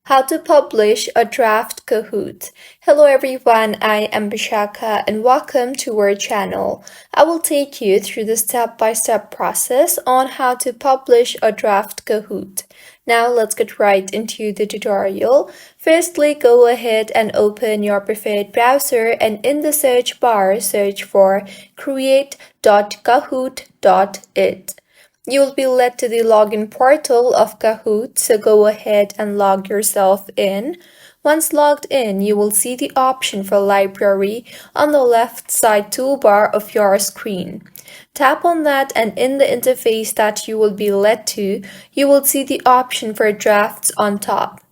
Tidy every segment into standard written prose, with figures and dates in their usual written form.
How to publish a draft Kahoot. Hello everyone, I am Bishaka and welcome to our channel. I will take you through the step-by-step process on how to publish a draft Kahoot. Now let's get right into the tutorial. Firstly, go ahead and open your preferred browser and in the search bar, search for create.kahoot.it. You will be led to the login portal of Kahoot, so go ahead and log yourself in. Once logged in, you will see the option for library on the left side toolbar of your screen. Tap on that and in the interface that you will be led to, you will see the option for drafts on top.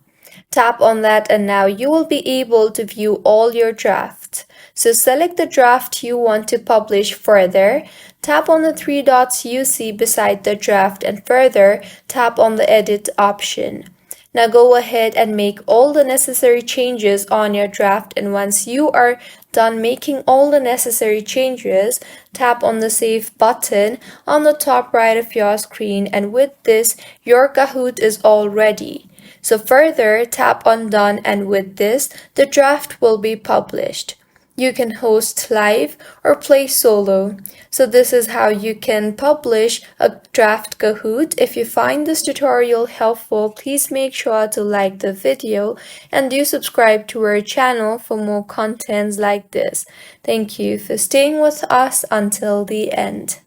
Tap on that and now you will be able to view all your drafts. So select the draft you want to publish further. Tap on the three dots you see beside the draft and further tap on the edit option. Now go ahead and make all the necessary changes on your draft, and once you are done making all the necessary changes, tap on the save button on the top right of your screen, and with this your Kahoot is all ready. So further tap on done, and with this the draft will be published. You can host live or play solo. So this is how you can publish a draft Kahoot. If you find this tutorial helpful, please make sure to like the video and do subscribe to our channel for more contents like this. Thank you for staying with us until the end.